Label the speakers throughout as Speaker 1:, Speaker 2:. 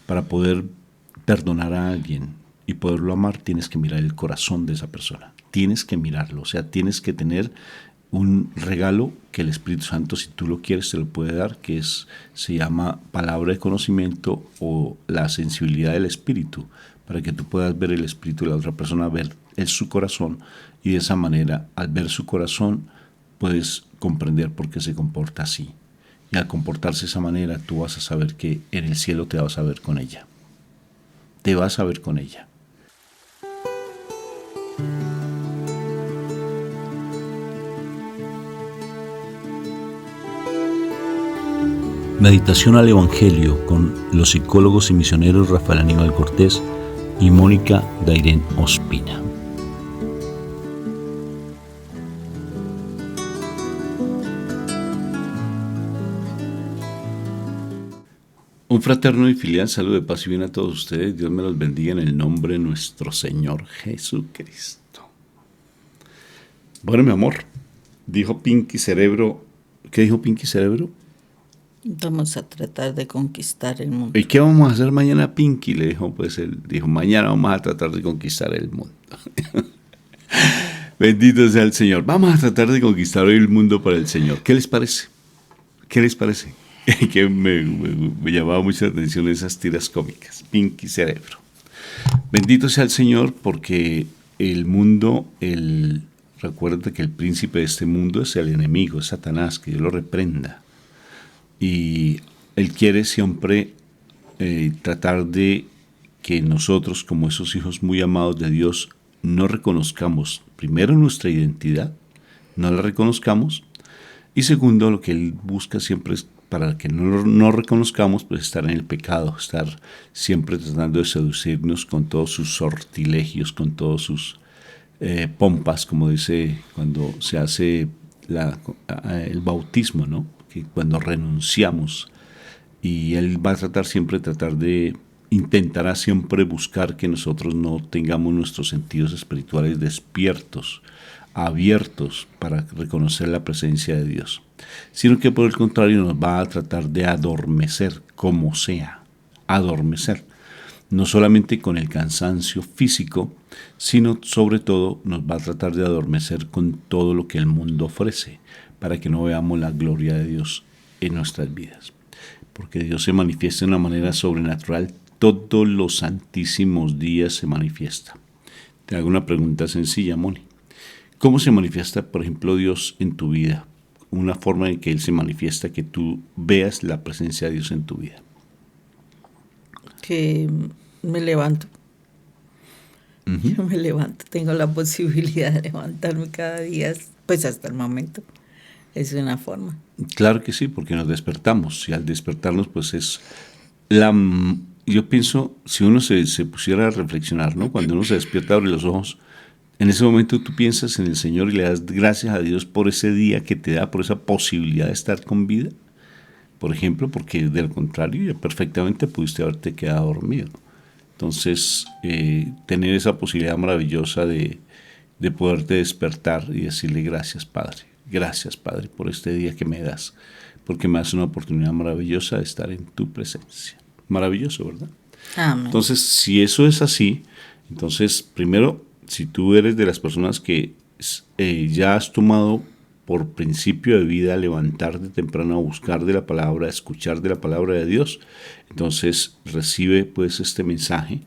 Speaker 1: Para poder perdonar a alguien y poderlo amar, tienes que mirar el corazón de esa persona. Tienes que mirarlo, o sea, tienes que tener un regalo que el Espíritu Santo, si tú lo quieres, te lo puede dar, que se llama palabra de conocimiento o la sensibilidad del Espíritu, para que tú puedas ver el Espíritu de la otra persona, ver su corazón, y de esa manera, al ver su corazón, puedes comprender por qué se comporta así. Y al comportarse de esa manera, tú vas a saber que en el cielo te vas a ver con ella. Te vas a ver con ella. Meditación al Evangelio con los psicólogos y misioneros Rafael Aníbal Cortés y Mónica Dairén Ospina. Un fraterno y filial saludo de paz y bien a todos ustedes. Dios me los bendiga en el nombre de nuestro Señor Jesucristo. Bueno, mi amor, dijo Pinky Cerebro. ¿Qué dijo Pinky Cerebro?
Speaker 2: Vamos a tratar de conquistar el mundo.
Speaker 1: ¿Y qué vamos a hacer mañana, Pinky? Le dijo, pues él dijo, mañana vamos a tratar de conquistar el mundo. Bendito sea el Señor. Vamos a tratar de conquistar hoy el mundo para el Señor. ¿Qué les parece? ¿Qué les parece? Que me llamaba mucho la atención esas tiras cómicas. Pinky Cerebro. Bendito sea el Señor, porque el mundo, recuerda que el príncipe de este mundo es el enemigo, es Satanás, que Dios lo reprenda. Y él quiere siempre tratar de que nosotros, como esos hijos muy amados de Dios, no reconozcamos primero nuestra identidad, no la reconozcamos, y segundo, lo que él busca siempre es para que no reconozcamos, pues estar en el pecado, estar siempre tratando de seducirnos con todos sus sortilegios, con todos sus pompas, como dice cuando se hace el bautismo, ¿no? Que cuando renunciamos, y él va a intentará siempre buscar que nosotros no tengamos nuestros sentidos espirituales despiertos, abiertos para reconocer la presencia de Dios, sino que por el contrario nos va a tratar de adormecer, como sea, adormecer, no solamente con el cansancio físico, sino sobre todo nos va a tratar de adormecer con todo lo que el mundo ofrece, para que no veamos la gloria de Dios en nuestras vidas. Porque Dios se manifiesta de una manera sobrenatural, todos los santísimos días se manifiesta. Te hago una pregunta sencilla, Moni. ¿Cómo se manifiesta, por ejemplo, Dios en tu vida? Una forma en que Él se manifiesta, que tú veas la presencia de Dios en tu vida.
Speaker 2: Que me levanto. Yo me levanto, tengo la posibilidad de levantarme cada día, pues hasta el momento. Es una forma.
Speaker 1: Claro que sí, porque nos despertamos, y al despertarnos, pues es yo pienso, si uno se pusiera a reflexionar, ¿no? Cuando uno se despierta, abre los ojos, en ese momento tú piensas en el Señor y le das gracias a Dios por ese día que te da, por esa posibilidad de estar con vida, por ejemplo, porque de lo contrario ya perfectamente pudiste haberte quedado dormido. Entonces, tener esa posibilidad maravillosa de poderte despertar y decirle gracias, Padre, por este día que me das, porque me das una oportunidad maravillosa de estar en tu presencia. Maravilloso, ¿verdad?
Speaker 2: Amén.
Speaker 1: Entonces, si eso es así, entonces, primero, si tú eres de las personas que ya has tomado por principio de vida levantarte temprano a buscar de la palabra, a escuchar de la palabra de Dios, entonces recibe pues este mensaje,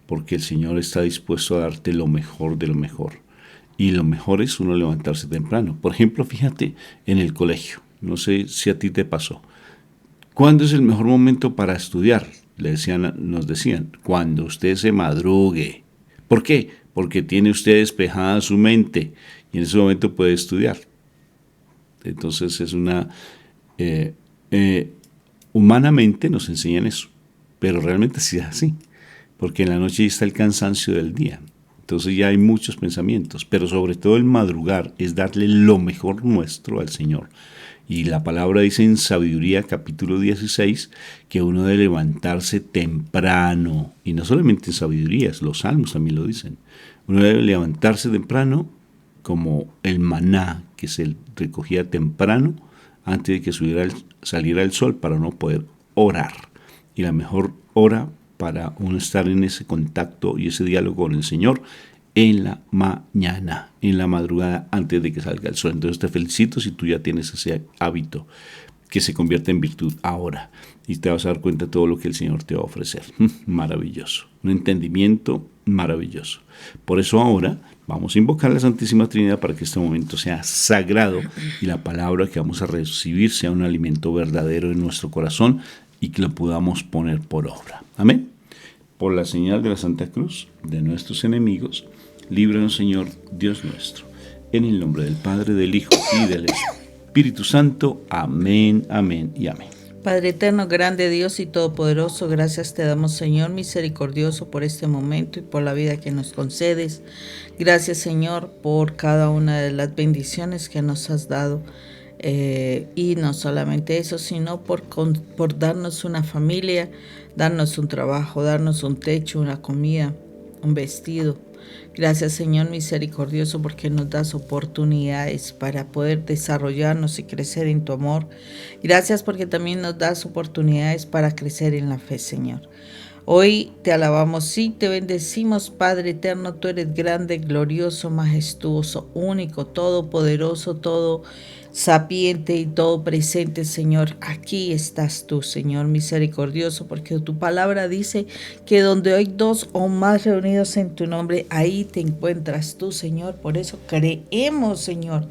Speaker 1: porque el Señor está dispuesto a darte lo mejor de lo mejor. Y lo mejor es uno levantarse temprano. Por ejemplo, fíjate en el colegio. No sé si a ti te pasó. ¿Cuándo es el mejor momento para estudiar? Nos decían, cuando usted se madrugue. ¿Por qué? Porque tiene usted despejada su mente y en ese momento puede estudiar. Entonces es humanamente nos enseñan eso, pero realmente sí es así, porque en la noche ya está el cansancio del día. Entonces ya hay muchos pensamientos, pero sobre todo el madrugar es darle lo mejor nuestro al Señor. Y la palabra dice en Sabiduría capítulo 16 que uno debe levantarse temprano. Y no solamente en Sabiduría, los Salmos también lo dicen. Uno debe levantarse temprano como el maná que se recogía temprano antes de que saliera el sol para no poder orar. Y la mejor hora para uno estar en ese contacto y ese diálogo con el Señor en la mañana, en la madrugada, antes de que salga el sol. Entonces te felicito si tú ya tienes ese hábito que se convierte en virtud ahora y te vas a dar cuenta de todo lo que el Señor te va a ofrecer. Maravilloso, un entendimiento maravilloso. Por eso ahora vamos a invocar a la Santísima Trinidad para que este momento sea sagrado y la palabra que vamos a recibir sea un alimento verdadero en nuestro corazón y que lo podamos poner por obra. Amén. Por la señal de la Santa Cruz de nuestros enemigos, líbranos, Señor Dios nuestro. En el nombre del Padre, del Hijo y del Espíritu Santo. Amén, amén y amén.
Speaker 2: Padre eterno, grande Dios y todopoderoso, gracias te damos, Señor misericordioso, por este momento y por la vida que nos concedes. Gracias, Señor, por cada una de las bendiciones que nos has dado. Y no solamente eso, sino por darnos una familia, darnos un trabajo, darnos un techo, una comida, un vestido. Gracias, Señor misericordioso, porque nos das oportunidades para poder desarrollarnos y crecer en tu amor. Gracias porque también nos das oportunidades para crecer en la fe, Señor. Hoy te alabamos y te bendecimos, Padre eterno. Tú eres grande, glorioso, majestuoso, único, todopoderoso, todo sapiente y todo presente, Señor. Aquí estás tú, Señor misericordioso, porque tu palabra dice que donde hay dos o más reunidos en tu nombre, ahí te encuentras tú, Señor. Por eso creemos, Señor,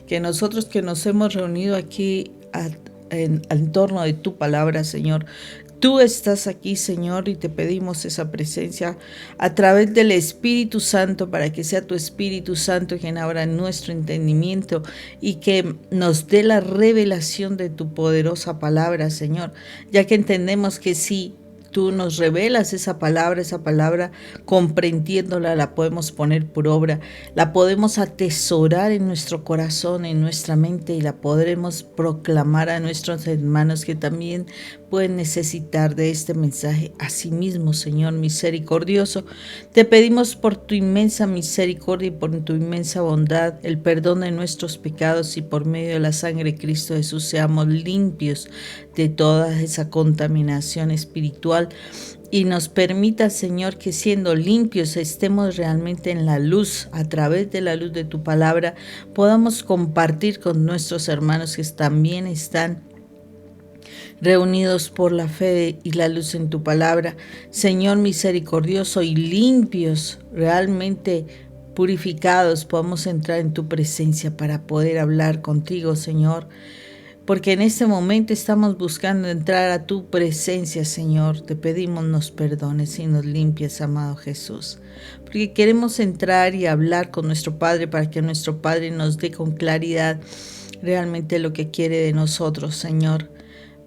Speaker 2: que nosotros que nos hemos reunido aquí en torno de tu palabra, Señor, tú estás aquí, Señor, y te pedimos esa presencia a través del Espíritu Santo, para que sea tu Espíritu Santo quien abra nuestro entendimiento y que nos dé la revelación de tu poderosa palabra, Señor, ya que entendemos que sí, tú nos revelas esa palabra, comprendiéndola, la podemos poner por obra, la podemos atesorar en nuestro corazón, en nuestra mente, y la podremos proclamar a nuestros hermanos que también pueden necesitar de este mensaje. Asimismo, Señor misericordioso, te pedimos por tu inmensa misericordia y por tu inmensa bondad, el perdón de nuestros pecados, y por medio de la sangre de Cristo Jesús seamos limpios de toda esa contaminación espiritual, y nos permita, Señor, que siendo limpios estemos realmente en la luz. A través de la luz de tu palabra podamos compartir con nuestros hermanos que también están reunidos por la fe y la luz en tu palabra, Señor misericordioso, y limpios, realmente purificados, podamos entrar en tu presencia para poder hablar contigo, Señor. Porque en este momento estamos buscando entrar a tu presencia, Señor. Te pedimos nos perdones y nos limpies, amado Jesús. Porque queremos entrar y hablar con nuestro Padre, para que nuestro Padre nos dé con claridad realmente lo que quiere de nosotros, Señor.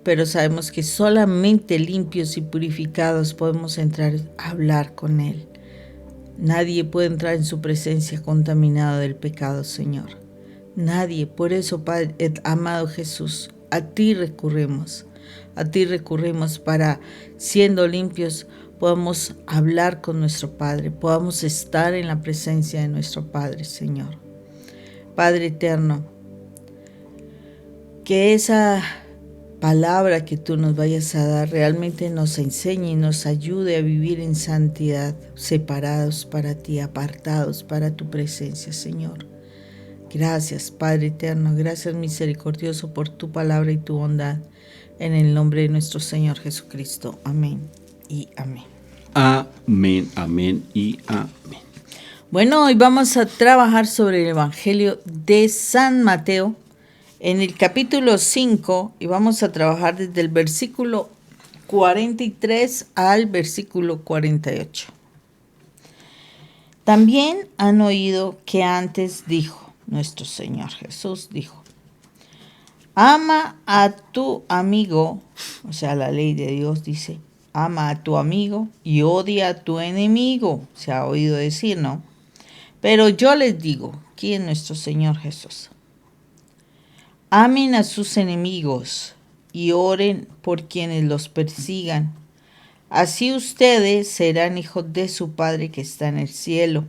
Speaker 2: Pero sabemos que solamente limpios y purificados podemos entrar a hablar con Él. Nadie puede entrar en su presencia contaminado del pecado, Señor. Nadie. Por eso, Padre, amado Jesús, a ti recurrimos para, siendo limpios, podamos hablar con nuestro Padre, podamos estar en la presencia de nuestro Padre, Señor. Padre eterno, que esa palabra que tú nos vayas a dar realmente nos enseñe y nos ayude a vivir en santidad, separados para ti, apartados para tu presencia, Señor. Gracias, Padre eterno, gracias misericordioso por tu palabra y tu bondad. En el nombre de nuestro Señor Jesucristo. Amén y amén.
Speaker 1: Amén, amén y amén.
Speaker 2: Bueno, hoy vamos a trabajar sobre el Evangelio de San Mateo, en el capítulo 5, y vamos a trabajar desde el versículo 43 al versículo 48. También han oído que antes dijo, nuestro Señor Jesús dijo, ama a tu amigo, o sea, la ley de Dios dice, ama a tu amigo y odia a tu enemigo. Se ha oído decir, ¿no? Pero yo les digo, ¿quién es nuestro Señor Jesús? Amen a sus enemigos y oren por quienes los persigan. Así ustedes serán hijos de su Padre que está en el cielo,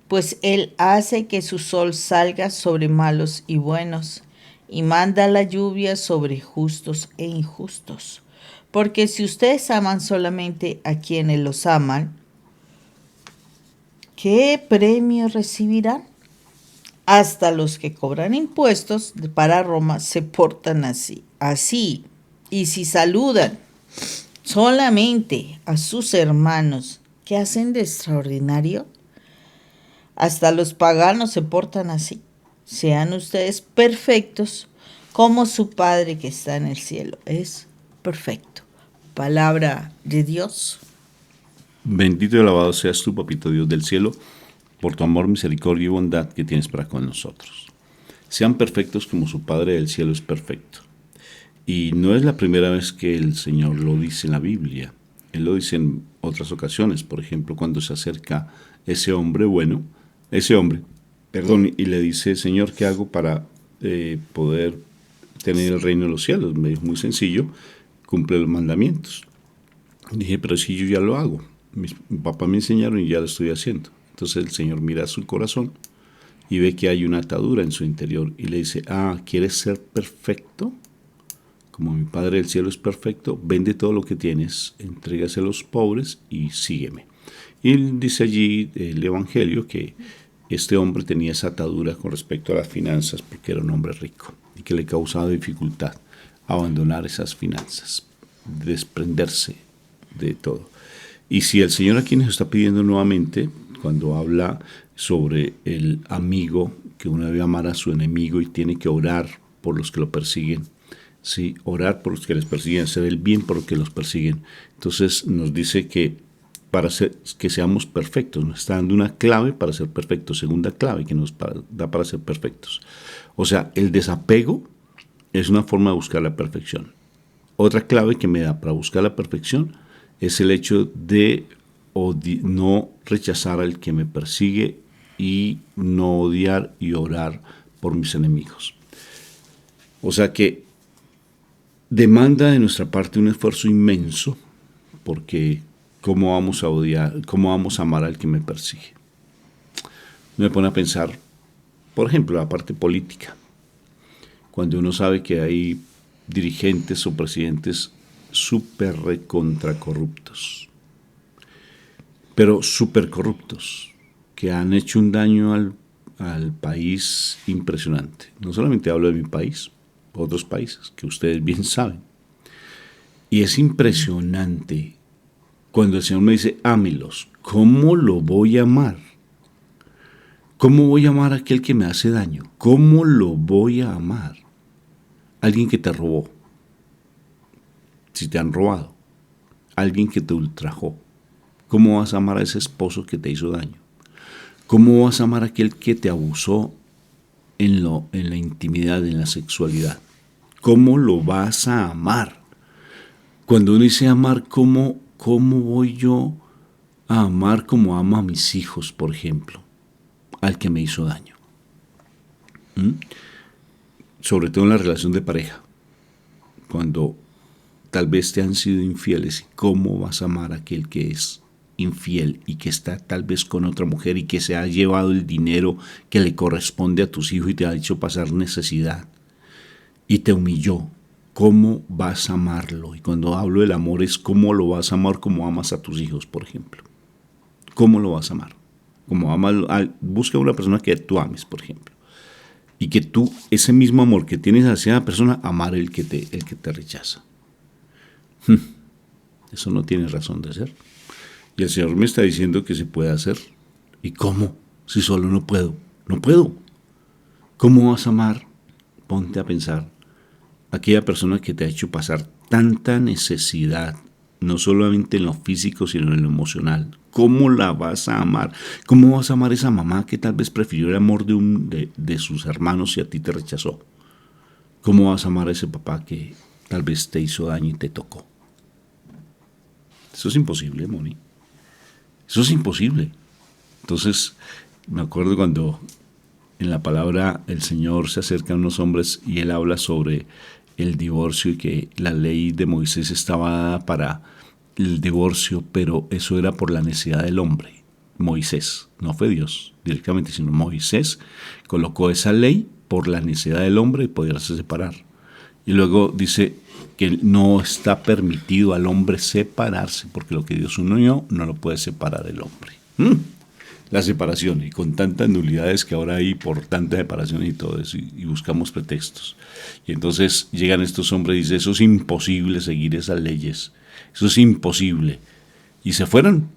Speaker 2: pues Él hace que su sol salga sobre malos y buenos, y manda la lluvia sobre justos e injustos. Porque si ustedes aman solamente a quienes los aman, ¿qué premio recibirán? Hasta los que cobran impuestos para Roma se portan así. Así. Y si saludan solamente a sus hermanos, ¿qué hacen de extraordinario? Hasta los paganos se portan así. Sean ustedes perfectos como su Padre que está en el cielo es perfecto. Palabra de Dios.
Speaker 1: Bendito y alabado seas tú, papito Dios del cielo, por tu amor, misericordia y bondad que tienes para con nosotros. Sean perfectos como su Padre del cielo es perfecto. Y no es la primera vez que el Señor lo dice en la Biblia. Él lo dice en otras ocasiones. Por ejemplo, cuando se acerca ese hombre, y le dice: Señor, ¿qué hago para poder tener el reino de los cielos? Me dijo: muy sencillo, cumple los mandamientos. Dije: pero si yo ya lo hago. Mi papá me enseñaron y ya lo estoy haciendo. Entonces el Señor mira su corazón y ve que hay una atadura en su interior y le dice: ¿quieres ser perfecto? Como mi Padre del cielo es perfecto, vende todo lo que tienes, entrégase a los pobres y sígueme. Y dice allí el Evangelio que este hombre tenía esa atadura con respecto a las finanzas porque era un hombre rico y que le causaba dificultad abandonar esas finanzas, desprenderse de todo. Y si el Señor aquí nos está pidiendo nuevamente, cuando habla sobre el amigo, que uno debe amar a su enemigo y tiene que orar por los que lo persiguen, sí, orar por los que les persiguen, hacer el bien por los que los persiguen. Entonces nos dice que que seamos perfectos, nos está dando una clave para ser perfectos, segunda clave que nos da para ser perfectos. O sea, el desapego es una forma de buscar la perfección. Otra clave que me da para buscar la perfección es el hecho de no rechazar al que me persigue y no odiar y orar por mis enemigos. O sea que demanda de nuestra parte un esfuerzo inmenso, porque ¿cómo vamos a odiar, cómo vamos a amar al que me persigue? Me pone a pensar, por ejemplo, la parte política. Cuando uno sabe que hay dirigentes o presidentes súper recontra corruptos, pero súper corruptos, que han hecho un daño al país impresionante. No solamente hablo de mi país, otros países que ustedes bien saben. Y es impresionante cuando el Señor me dice: ámelos. ¿Cómo lo voy a amar? ¿Cómo voy a amar a aquel que me hace daño? ¿Cómo lo voy a amar? Alguien que te robó, si te han robado, alguien que te ultrajó. ¿Cómo vas a amar a ese esposo que te hizo daño? ¿Cómo vas a amar a aquel que te abusó en la intimidad, en la sexualidad? ¿Cómo lo vas a amar? Cuando uno dice amar, ¿cómo voy yo a amar como amo a mis hijos, por ejemplo, al que me hizo daño? Sobre todo en la relación de pareja, cuando tal vez te han sido infieles, ¿cómo vas a amar a aquel que es infiel y que está tal vez con otra mujer y que se ha llevado el dinero que le corresponde a tus hijos y te ha hecho pasar necesidad y te humilló? ¿Cómo vas a amarlo? Y cuando hablo del amor es cómo lo vas a amar como amas a tus hijos, por ejemplo. ¿Cómo lo vas a amar? Como busca una persona que tú ames, por ejemplo. Y que tú, ese mismo amor que tienes hacia la persona, amar el que te rechaza. Eso no tiene razón de ser. Y el Señor me está diciendo que se puede hacer. ¿Y cómo? Si solo no puedo. No puedo. ¿Cómo vas a amar? Ponte a pensar. Aquella persona que te ha hecho pasar tanta necesidad, no solamente en lo físico, sino en lo emocional. ¿Cómo la vas a amar? ¿Cómo vas a amar a esa mamá que tal vez prefirió el amor de sus hermanos y a ti te rechazó? ¿Cómo vas a amar a ese papá que tal vez te hizo daño y te tocó? Eso es imposible, Moni. Eso es imposible. Entonces, me acuerdo cuando en la palabra el Señor se acerca a unos hombres y Él habla sobre el divorcio y que la ley de Moisés estaba dada para el divorcio, pero eso era por la necesidad del hombre. Moisés, no fue Dios directamente, sino Moisés colocó esa ley por la necesidad del hombre y poderse separar. Y luego dice porque no está permitido al hombre separarse, porque lo que Dios unió no lo puede separar el hombre. La separación, y con tantas nulidades que ahora hay por tanta separación y todo eso, y buscamos pretextos. Y entonces llegan estos hombres y dicen, eso es imposible seguir esas leyes, eso es imposible. Y se fueron.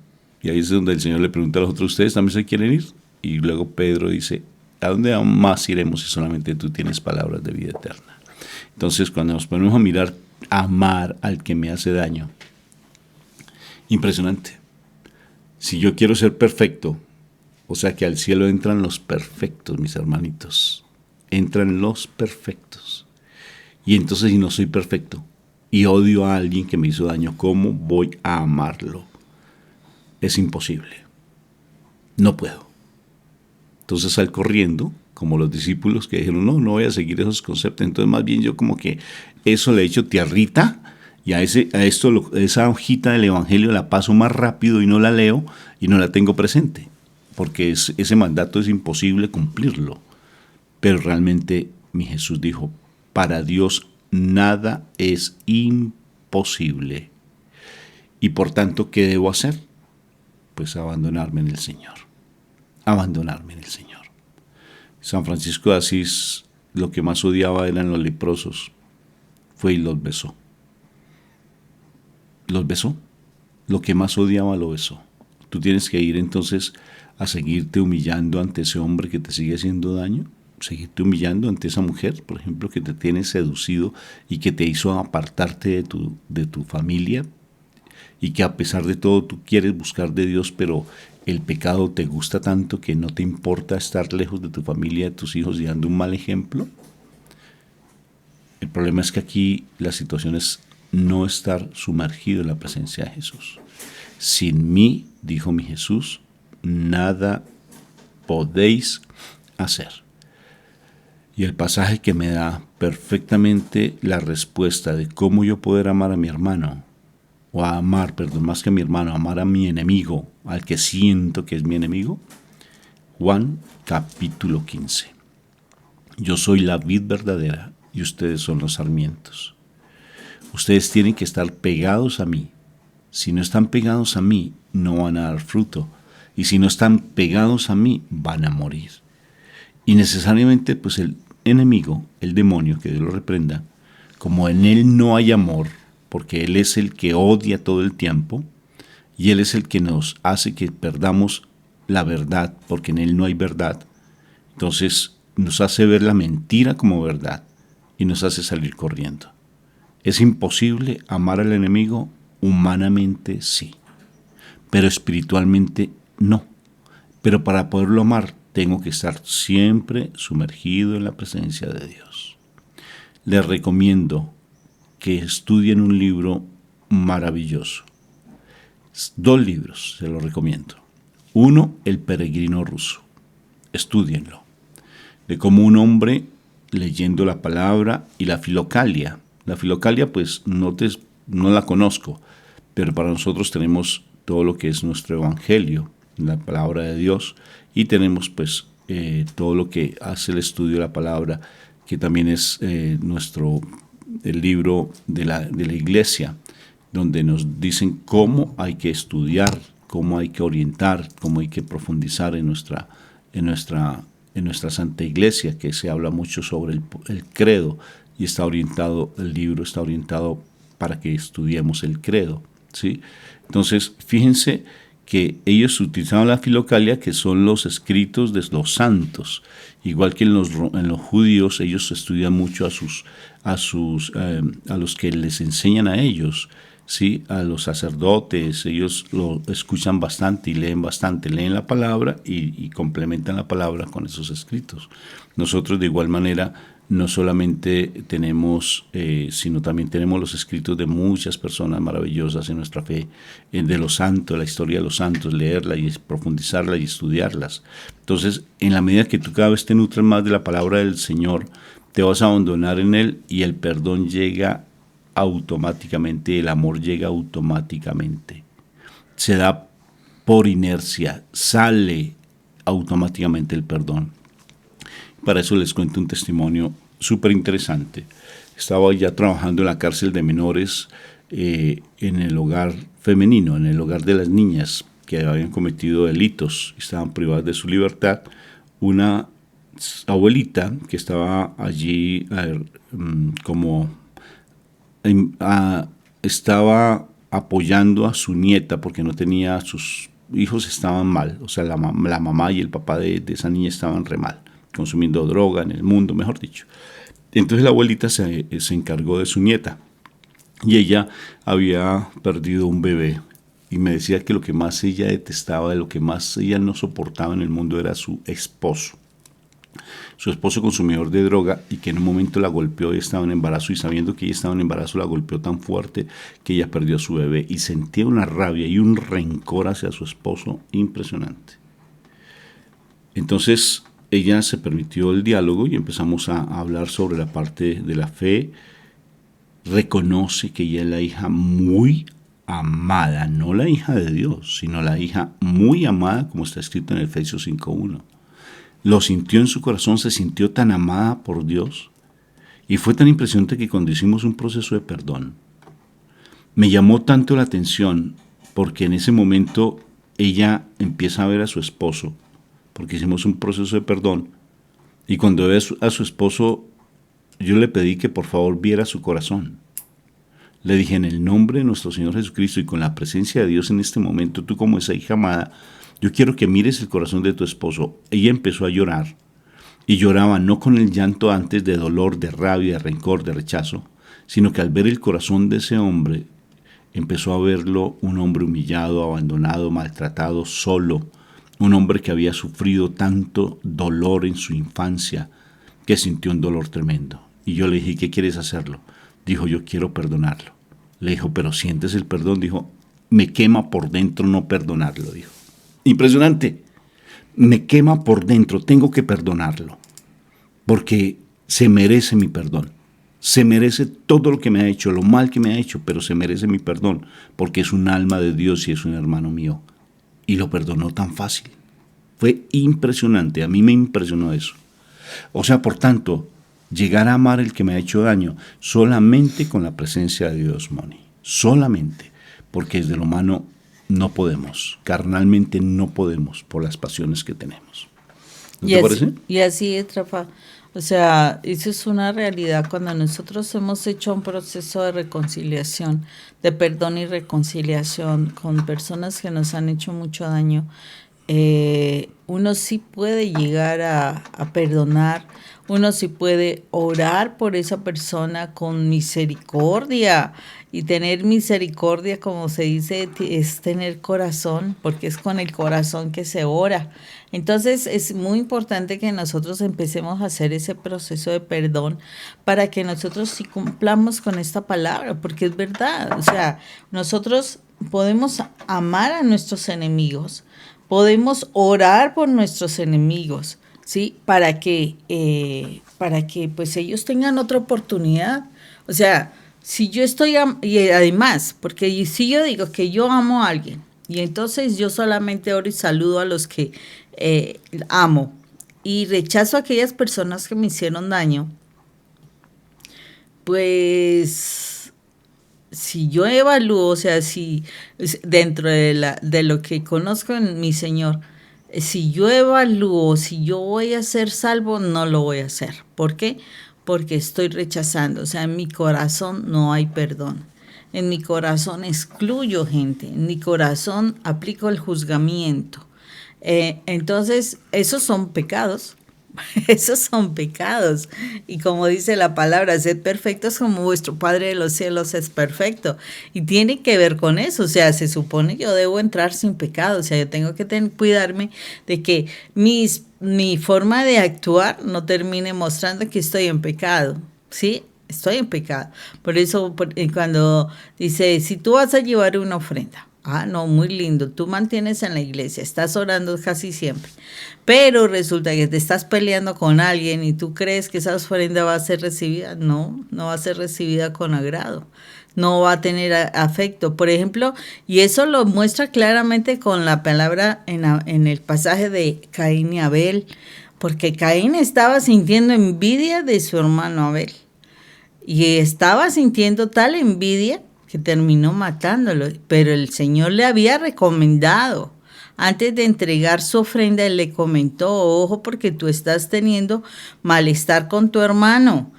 Speaker 1: Y ahí es donde el Señor le pregunta a los otros, ¿ustedes también se quieren ir? Y luego Pedro dice, ¿a dónde más iremos si solamente tú tienes palabras de vida eterna? Entonces, cuando nos ponemos a mirar, amar al que me hace daño, impresionante. Si yo quiero ser perfecto, o sea que al cielo entran los perfectos, mis hermanitos, entran los perfectos. Y entonces, si no soy perfecto y odio a alguien que me hizo daño, ¿cómo voy a amarlo? Es imposible. No puedo. Entonces sal corriendo, como los discípulos que dijeron, no voy a seguir esos conceptos. Entonces más bien yo como que eso le echo tierrita y esa hojita del Evangelio la paso más rápido y no la leo y no la tengo presente, porque ese mandato es imposible cumplirlo. Pero realmente mi Jesús dijo, para Dios nada es imposible. Y por tanto, ¿qué debo hacer? Pues abandonarme en el Señor. Abandonarme en el Señor. San Francisco de Asís lo que más odiaba eran los leprosos. Fue y los besó. Los besó. Lo que más odiaba lo besó. Tú tienes que ir entonces a seguirte humillando ante ese hombre que te sigue haciendo daño. Seguirte humillando ante esa mujer, por ejemplo, que te tiene seducido y que te hizo apartarte de tu familia, y que a pesar de todo tú quieres buscar de Dios, pero el pecado te gusta tanto que no te importa estar lejos de tu familia, de tus hijos y dando un mal ejemplo. El problema es que aquí la situación es no estar sumergido en la presencia de Jesús. Sin mí, dijo mi Jesús, nada podéis hacer. Y el pasaje que me da perfectamente la respuesta de cómo yo poder amar a mi hermano, o a amar, perdón, más que a mi hermano, amar a mi enemigo, al que siento que es mi enemigo. Juan capítulo 15. Yo soy la vid verdadera y ustedes son los sarmientos. Ustedes tienen que estar pegados a mí. Si no están pegados a mí, no van a dar fruto. Y si no están pegados a mí, van a morir. Y necesariamente, pues el enemigo, el demonio, que Dios lo reprenda, como en él no hay amor, porque Él es el que odia todo el tiempo y Él es el que nos hace que perdamos la verdad, porque en Él no hay verdad. Entonces nos hace ver la mentira como verdad y nos hace salir corriendo. ¿Es imposible amar al enemigo? Humanamente sí, pero espiritualmente no. Pero para poderlo amar tengo que estar siempre sumergido en la presencia de Dios. Les recomiendo que estudien un libro maravilloso. 2 libros, se los recomiendo. Uno, El peregrino ruso. Estúdienlo. De cómo un hombre leyendo la palabra y la filocalia. La filocalia pues no la conozco, pero para nosotros tenemos todo lo que es nuestro evangelio, la palabra de Dios, y tenemos pues todo lo que hace el estudio de la palabra, que también es el libro de la iglesia, donde nos dicen cómo hay que estudiar, cómo hay que orientar, cómo hay que profundizar en nuestra Santa Iglesia, que se habla mucho sobre el credo, y el libro está orientado para que estudiemos el credo, ¿sí? Entonces, fíjense que ellos utilizaban la filocalia, que son los escritos de los santos, igual que en los judíos. Ellos estudian mucho a los que les enseñan a ellos, ¿sí? A los sacerdotes. Ellos lo escuchan bastante y leen bastante, leen la palabra y complementan la palabra con esos escritos. Nosotros de igual manera no solamente tenemos, sino también tenemos los escritos de muchas personas maravillosas en nuestra fe, de los santos, la historia de los santos, leerla y profundizarla y estudiarlas. Entonces, en la medida que tú cada vez te nutres más de la palabra del Señor, te vas a abandonar en Él y el perdón llega automáticamente, el amor llega automáticamente. Se da por inercia, sale automáticamente el perdón. Para eso les cuento un testimonio súper interesante estaba ya trabajando en la cárcel de menores, en el hogar femenino, en el hogar de las niñas que habían cometido delitos y estaban privadas de su libertad. Una abuelita que estaba allí estaba apoyando a su nieta porque no tenía, sus hijos estaban mal, o sea, la mamá y el papá de esa niña estaban re mal, consumiendo droga en el mundo, mejor dicho. Entonces la abuelita se encargó de su nieta y ella había perdido un bebé y me decía que lo que más ella detestaba, de lo que más ella no soportaba en el mundo era su esposo consumidor de droga, y que en un momento la golpeó y estaba en embarazo, y sabiendo que ella estaba en embarazo la golpeó tan fuerte que ella perdió a su bebé, y sentía una rabia y un rencor hacia su esposo impresionante. Entonces ella se permitió el diálogo y empezamos a hablar sobre la parte de la fe. Reconoce que ella es la hija muy amada, no la hija de Dios, sino la hija muy amada, como está escrito en Efesios 5:1. Lo sintió en su corazón, se sintió tan amada por Dios, y fue tan impresionante que cuando hicimos un proceso de perdón, me llamó tanto la atención, porque en ese momento ella empieza a ver a su esposo, porque hicimos un proceso de perdón, y cuando ve a su esposo, yo le pedí que por favor viera su corazón. Le dije, en el nombre de nuestro Señor Jesucristo y con la presencia de Dios en este momento, tú como esa hija amada, yo quiero que mires el corazón de tu esposo. Ella empezó a llorar, y lloraba no con el llanto antes de dolor, de rabia, de rencor, de rechazo, sino que al ver el corazón de ese hombre, empezó a verlo un hombre humillado, abandonado, maltratado, solo, un hombre que había sufrido tanto dolor en su infancia, que sintió un dolor tremendo. Y yo le dije, ¿qué quieres hacerlo? Dijo, yo quiero perdonarlo. Le dijo, ¿pero sientes el perdón? Dijo, me quema por dentro no perdonarlo, dijo. Impresionante. Me quema por dentro, tengo que perdonarlo, porque se merece mi perdón. Se merece todo lo que me ha hecho, lo mal que me ha hecho, pero se merece mi perdón, porque es un alma de Dios y es un hermano mío. Y lo perdonó tan fácil. Fue impresionante, a mí me impresionó eso. O sea, por tanto, llegar a amar el que me ha hecho daño solamente con la presencia de Dios, Moni. Solamente, porque desde lo humano no podemos, carnalmente no podemos, por las pasiones que tenemos. ¿No te parece?
Speaker 2: Y así es, Rafa. O sea, eso es una realidad cuando nosotros hemos hecho un proceso de reconciliación, de perdón y reconciliación con personas que nos han hecho mucho daño. Uno sí puede llegar a perdonar, uno sí puede orar por esa persona con misericordia, y tener misericordia, como se dice, es tener corazón, porque es con el corazón que se ora. Entonces es muy importante que nosotros empecemos a hacer ese proceso de perdón para que nosotros sí cumplamos con esta palabra, porque es verdad. O sea, nosotros podemos amar a nuestros enemigos, podemos orar por nuestros enemigos, ¿sí? Para que pues ellos tengan otra oportunidad. O sea, si yo estoy, y además, porque si yo digo que yo amo a alguien, y entonces yo solamente oro y saludo a los que amo, y rechazo a aquellas personas que me hicieron daño, pues si yo evalúo, o sea, si dentro de lo que conozco en mi Señor, si yo evalúo, si yo voy a ser salvo, no lo voy a hacer. ¿Por qué? Porque estoy rechazando, o sea, en mi corazón no hay perdón. En mi corazón excluyo gente, en mi corazón aplico el juzgamiento. Entonces, esos son pecados. Esos son pecados. Y como dice la palabra, sed perfectos como vuestro Padre de los cielos es perfecto. Y tiene que ver con eso. O sea, se supone que yo debo entrar sin pecado. O sea, yo tengo que cuidarme de que mi forma de actuar no termine mostrando que estoy en pecado. ¿Sí? Estoy en pecado. Por eso cuando dice, si tú vas a llevar una ofrenda, no, muy lindo, tú mantienes en la iglesia, estás orando casi siempre, pero resulta que te estás peleando con alguien y tú crees que esa ofrenda va a ser recibida. No va a ser recibida con agrado, no va a tener afecto, por ejemplo, y eso lo muestra claramente con la palabra en el pasaje de Caín y Abel, porque Caín estaba sintiendo envidia de su hermano Abel. y estaba sintiendo tal envidia que terminó matándolo, pero el Señor le había recomendado. Antes de entregar su ofrenda, él le comentó, ojo, porque tú estás teniendo malestar con tu hermano.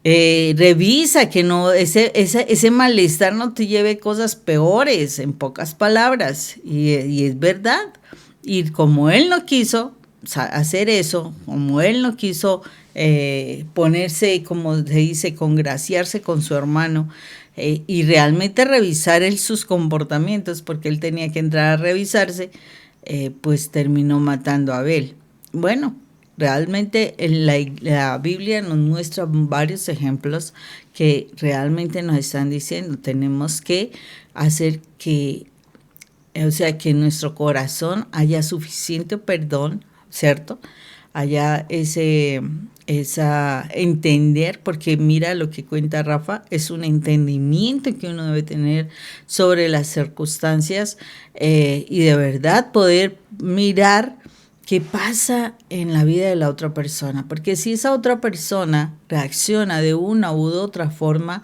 Speaker 2: Revisa que no ese malestar no te lleve cosas peores, en pocas palabras. Y es verdad. Y como él no quiso hacer eso, como él no quiso ponerse, como se dice, congraciarse con su hermano, y realmente revisar él sus comportamientos, porque él tenía que entrar a revisarse, pues terminó matando a Abel. Bueno, realmente la Biblia nos muestra varios ejemplos que realmente nos están diciendo, tenemos que hacer que, o sea, que en nuestro corazón haya suficiente perdón, ¿cierto? Haya esa entender, porque mira lo que cuenta Rafa, es un entendimiento que uno debe tener sobre las circunstancias, y de verdad poder mirar qué pasa en la vida de la otra persona, porque si esa otra persona reacciona de una u otra forma,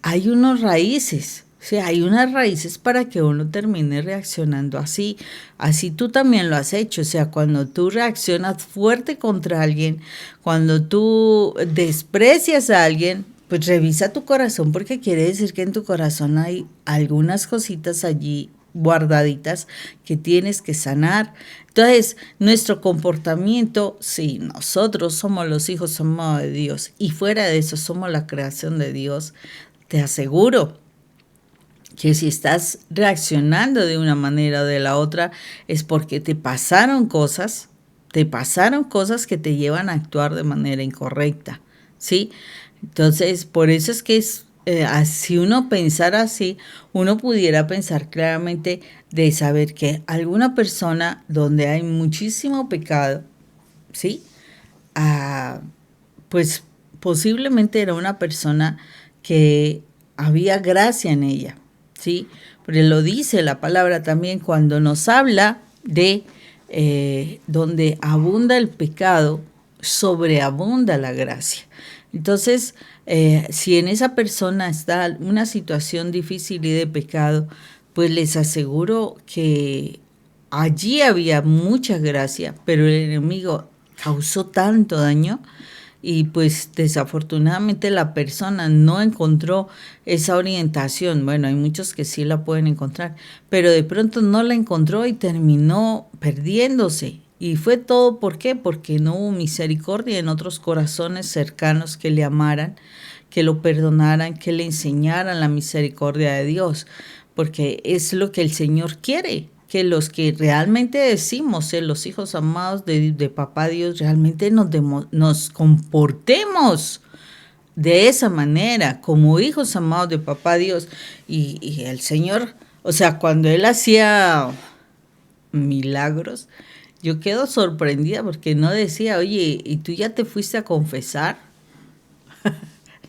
Speaker 2: hay unos raíces. O sea, hay unas raíces para que uno termine reaccionando así. Así tú también lo has hecho. O sea, cuando tú reaccionas fuerte contra alguien, cuando tú desprecias a alguien, pues revisa tu corazón, porque quiere decir que en tu corazón hay algunas cositas allí guardaditas que tienes que sanar. Entonces, nuestro comportamiento, si nosotros somos los hijos amados de Dios y fuera de eso somos la creación de Dios, te aseguro que si estás reaccionando de una manera o de la otra es porque te pasaron cosas que te llevan a actuar de manera incorrecta, ¿sí? Entonces, por eso es que si uno pensara así, uno pudiera pensar claramente de saber que alguna persona donde hay muchísimo pecado, ¿sí? Pues posiblemente era una persona que había gracia en ella, ¿sí? Pero lo dice la palabra también cuando nos habla de donde abunda el pecado, sobreabunda la gracia. Entonces, si en esa persona está una situación difícil y de pecado, pues les aseguro que allí había mucha gracia, pero el enemigo causó tanto daño y pues desafortunadamente la persona no encontró esa orientación. Bueno, hay muchos que sí la pueden encontrar, pero de pronto no la encontró y terminó perdiéndose. Y fue todo, ¿por qué? Porque no hubo misericordia en otros corazones cercanos que le amaran, que lo perdonaran, que le enseñaran la misericordia de Dios, porque es lo que el Señor quiere, que los que realmente decimos ser los hijos amados de Papá Dios, realmente nos comportemos de esa manera, como hijos amados de Papá Dios. Y el Señor, o sea, cuando Él hacía milagros, yo quedo sorprendida porque no decía, oye, ¿y tú ya te fuiste a confesar?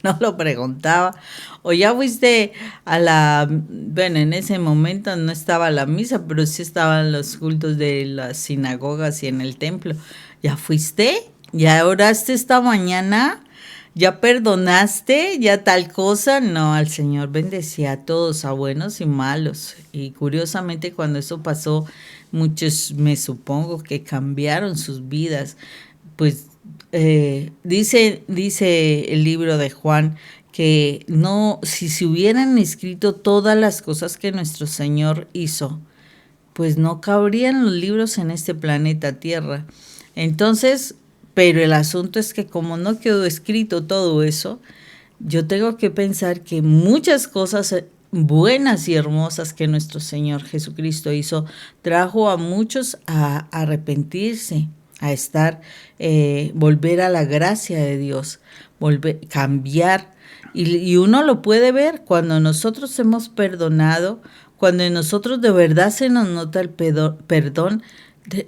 Speaker 2: No lo preguntaba. O ya fuiste bueno, en ese momento no estaba la misa, pero sí estaban los cultos de las sinagogas y en el templo. ¿Ya fuiste? ¿Ya oraste esta mañana? ¿Ya perdonaste? ¿Ya tal cosa? No, al Señor bendecía a todos, a buenos y malos. Y curiosamente cuando eso pasó, muchos me supongo que cambiaron sus vidas. Pues dice el libro de Juan que no, si se hubieran escrito todas las cosas que nuestro Señor hizo, pues no cabrían los libros en este planeta Tierra. Entonces, pero el asunto es que como no quedó escrito todo eso, yo tengo que pensar que muchas cosas buenas y hermosas que nuestro Señor Jesucristo hizo, trajo a muchos a arrepentirse, a volver a la gracia de Dios, cambiar. Y uno lo puede ver cuando nosotros hemos perdonado, cuando en nosotros de verdad se nos nota el perdón,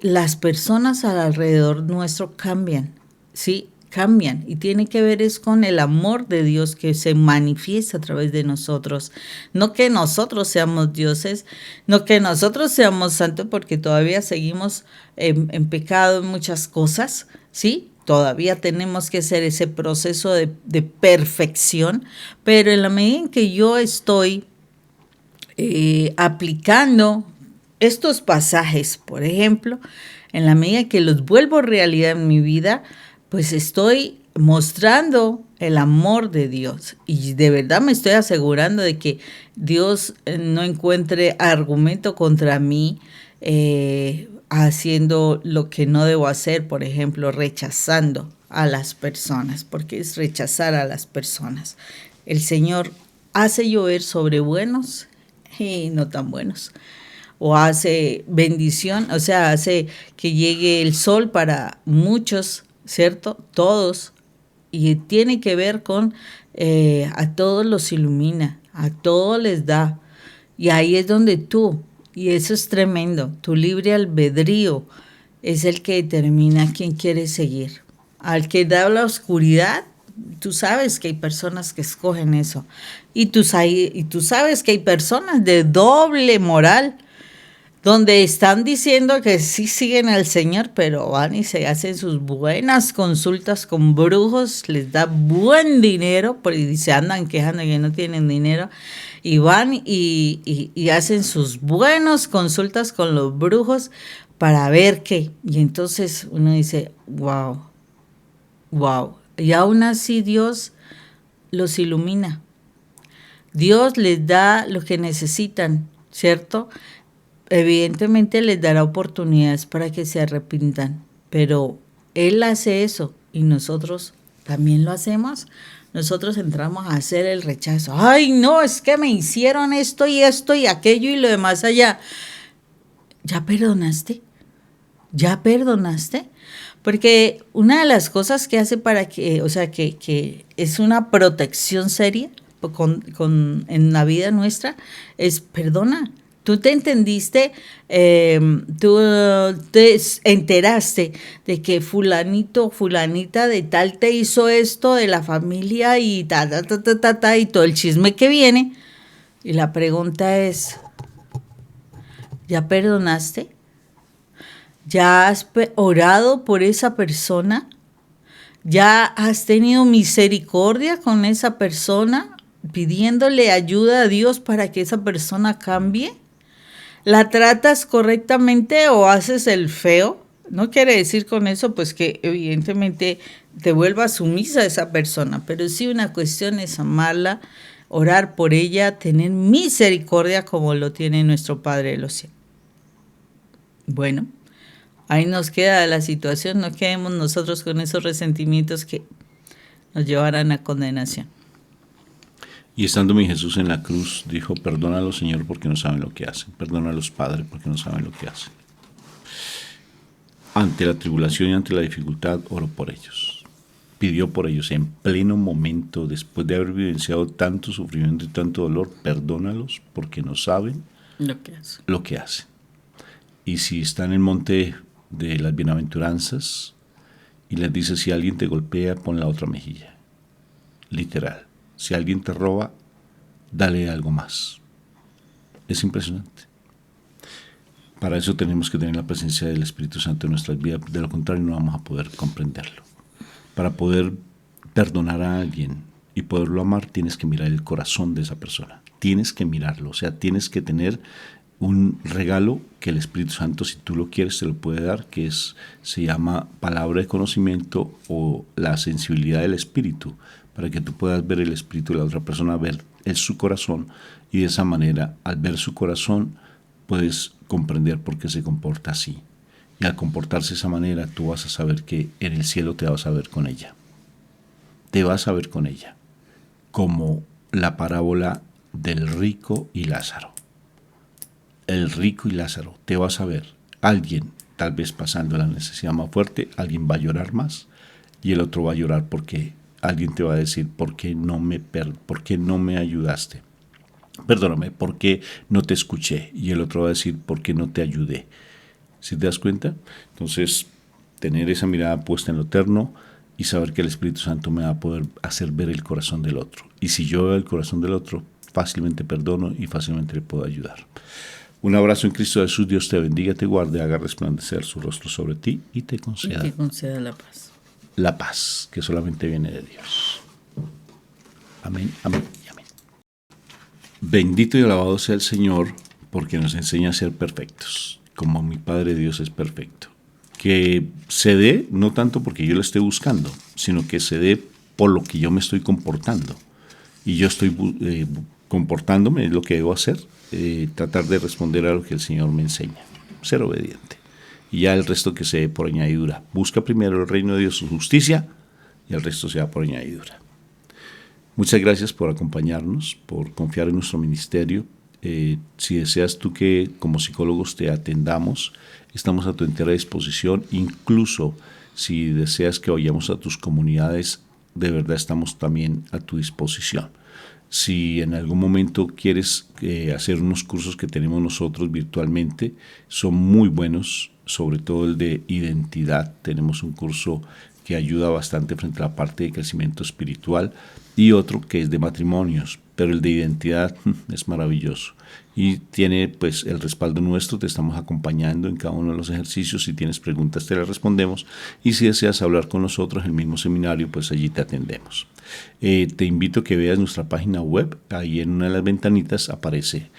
Speaker 2: las personas alrededor nuestro cambian, ¿sí? Cambian, y tiene que ver es con el amor de Dios que se manifiesta a través de nosotros. No que nosotros seamos dioses, no que nosotros seamos santos, porque todavía seguimos en pecado en muchas cosas, ¿sí? todavía tenemos que hacer ese proceso de perfección, pero en la medida en que yo estoy aplicando estos pasajes, por ejemplo, en la medida que los vuelvo realidad en mi vida, pues estoy mostrando el amor de Dios. Y de verdad me estoy asegurando de que Dios no encuentre argumento contra mí haciendo lo que no debo hacer, por ejemplo, rechazando a las personas, porque es rechazar a las personas. El Señor hace llover sobre buenos y no tan buenos, o hace bendición, o sea, hace que llegue el sol para muchos, ¿cierto? Todos, y tiene que ver con a todos los ilumina, a todos les da, y ahí es donde tú, y eso es tremendo, tu libre albedrío es el que determina quién quieres seguir. Al que da la oscuridad, tú sabes que hay personas que escogen eso. Y tú sabes que hay personas de doble moral, donde están diciendo que sí siguen al Señor, pero van y se hacen sus buenas consultas con brujos, les da buen dinero, porque se andan quejando que no tienen dinero, y van y hacen sus buenas consultas con los brujos para ver qué. Y entonces uno dice, wow, wow. Y aún así Dios los ilumina. Dios les da lo que necesitan, ¿cierto? Evidentemente les dará oportunidades para que se arrepientan, pero Él hace eso y nosotros también lo hacemos. Nosotros entramos a hacer el rechazo. Ay, no, es que me hicieron esto y aquello y lo demás allá. ¿Ya perdonaste? ¿Ya perdonaste? Porque una de las cosas que hace para que, o sea, que es una protección seria en la vida nuestra, es perdona. Tú te entendiste, tú te enteraste de que fulanito, fulanita de tal te hizo esto de la familia y y todo el chisme que viene. Y la pregunta es, ¿ya perdonaste? ¿Ya has orado por esa persona? ¿Ya has tenido misericordia con esa persona, pidiéndole ayuda a Dios para que esa persona cambie? ¿La tratas correctamente o haces el feo? No quiere decir con eso pues que evidentemente te vuelvas sumisa a esa persona, pero sí una cuestión es amarla, orar por ella, tener misericordia como lo tiene nuestro Padre de los cielos. Bueno, ahí nos queda la situación, no quedemos nosotros con esos resentimientos que nos llevarán a condenación.
Speaker 1: Y estando mi Jesús en la cruz, dijo, perdónalos, Señor, porque no saben lo que hacen. Perdónalos, Padre, porque no saben lo que hacen. Ante la tribulación y ante la dificultad, oró por ellos. Pidió por ellos en pleno momento, después de haber vivenciado tanto sufrimiento y tanto dolor, perdónalos, porque no saben lo que hacen. Y si está en el monte de las bienaventuranzas, y les dice, si alguien te golpea, pon la otra mejilla. Literal. Si alguien te roba, dale algo más. Es impresionante. Para eso tenemos que tener la presencia del Espíritu Santo en nuestras vidas. De lo contrario, no vamos a poder comprenderlo. Para poder perdonar a alguien y poderlo amar, tienes que mirar el corazón de esa persona. Tienes que mirarlo. O sea, tienes que tener un regalo que el Espíritu Santo, si tú lo quieres, te lo puede dar, que se llama palabra de conocimiento o la sensibilidad del Espíritu, para que tú puedas ver el espíritu de la otra persona, ver su corazón, y de esa manera, al ver su corazón, puedes comprender por qué se comporta así. Y al comportarse de esa manera, tú vas a saber que en el cielo te vas a ver con ella. Te vas a ver con ella. Como la parábola del rico y Lázaro. El rico y Lázaro, te vas a ver. Alguien, tal vez pasando la necesidad más fuerte, alguien va a llorar más, y el otro va a llorar porque alguien te va a decir, ¿por qué no me ayudaste? Perdóname, ¿por qué no te escuché? Y el otro va a decir, ¿por qué no te ayudé? ¿Sí te das cuenta? Entonces, tener esa mirada puesta en lo eterno y saber que el Espíritu Santo me va a poder hacer ver el corazón del otro. Y si yo veo el corazón del otro, fácilmente perdono y fácilmente le puedo ayudar. Un abrazo en Cristo Jesús. Dios te bendiga, te guarde, haga resplandecer su rostro sobre ti y te conceda
Speaker 2: la paz.
Speaker 1: la paz que solamente viene de Dios. Amén, amén y amén. Bendito y alabado sea el Señor, porque nos enseña a ser perfectos, como mi Padre Dios es perfecto. Que se dé, no tanto porque yo lo esté buscando, sino que se dé por lo que yo me estoy comportando. Y yo estoy comportándome, es lo que debo hacer, tratar de responder a lo que el Señor me enseña, ser obediente. Y ya el resto que se dé por añadidura. Busca primero el reino de Dios, su justicia, y el resto se da por añadidura. Muchas gracias por acompañarnos, por confiar en nuestro ministerio. Si deseas tú que como psicólogos te atendamos, estamos a tu entera disposición. Incluso si deseas que vayamos a tus comunidades, de verdad estamos también a tu disposición. Si en algún momento quieres hacer unos cursos que tenemos nosotros virtualmente, son muy buenos, sobre todo el de identidad. Tenemos un curso que ayuda bastante frente a la parte de crecimiento espiritual y otro que es de matrimonios, pero el de identidad es maravilloso y tiene pues el respaldo nuestro. Te estamos acompañando en cada uno de los ejercicios. Si tienes preguntas te las respondemos y si deseas hablar con nosotros en el mismo seminario, pues allí te atendemos. Te invito a que veas nuestra página web. Ahí en una de las ventanitas aparece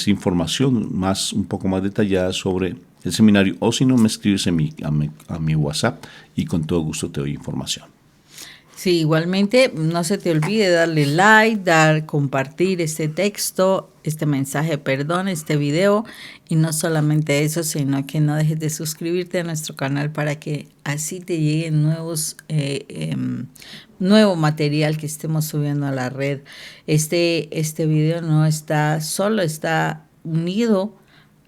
Speaker 1: información un poco más detallada sobre el seminario, o si no me escribes a mi WhatsApp y con todo gusto te doy información.
Speaker 2: Sí, igualmente no se te olvide darle like, compartir este texto, este mensaje, este video, y no solamente eso, sino que no dejes de suscribirte a nuestro canal para que así te lleguen nuevo material que estemos subiendo a la red. Este video no está solo, está unido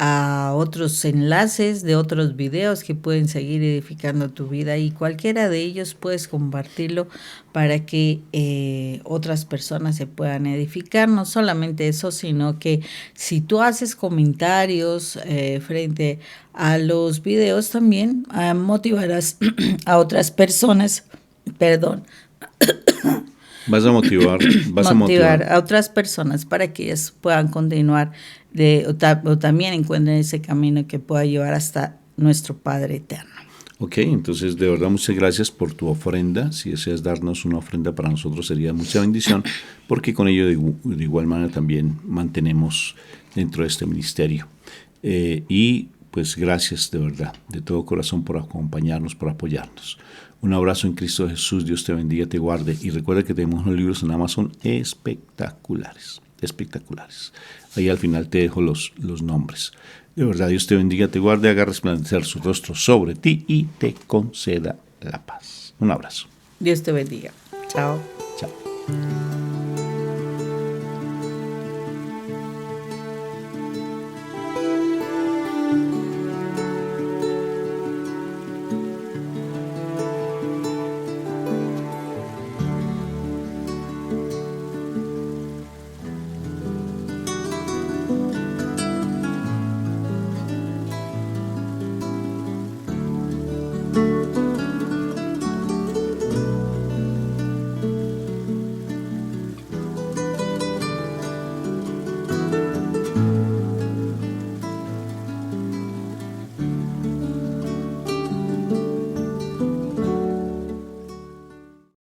Speaker 2: a otros enlaces de otros videos que pueden seguir edificando tu vida, y cualquiera de ellos puedes compartirlo para que otras personas se puedan edificar. No solamente eso, sino que si tú haces comentarios frente a los videos, también motivarás a otras personas,
Speaker 1: Vas a motivar
Speaker 2: a otras personas para que ellas puedan continuar o también encuentren ese camino que pueda llevar hasta nuestro Padre eterno.
Speaker 1: Ok, entonces de verdad muchas gracias por tu ofrenda. Si deseas darnos una ofrenda, para nosotros sería mucha bendición, porque con ello de igual manera también mantenemos dentro de este ministerio. Y pues gracias de verdad, de todo corazón, por acompañarnos, por apoyarnos. Un abrazo en Cristo Jesús. Dios te bendiga, te guarde. Y recuerda que tenemos unos libros en Amazon espectaculares. Ahí al final te dejo los nombres. De verdad, Dios te bendiga, te guarde, haga resplandecer su rostro sobre ti y te conceda la paz. Un abrazo.
Speaker 2: Dios te bendiga. Chao.
Speaker 1: Chao.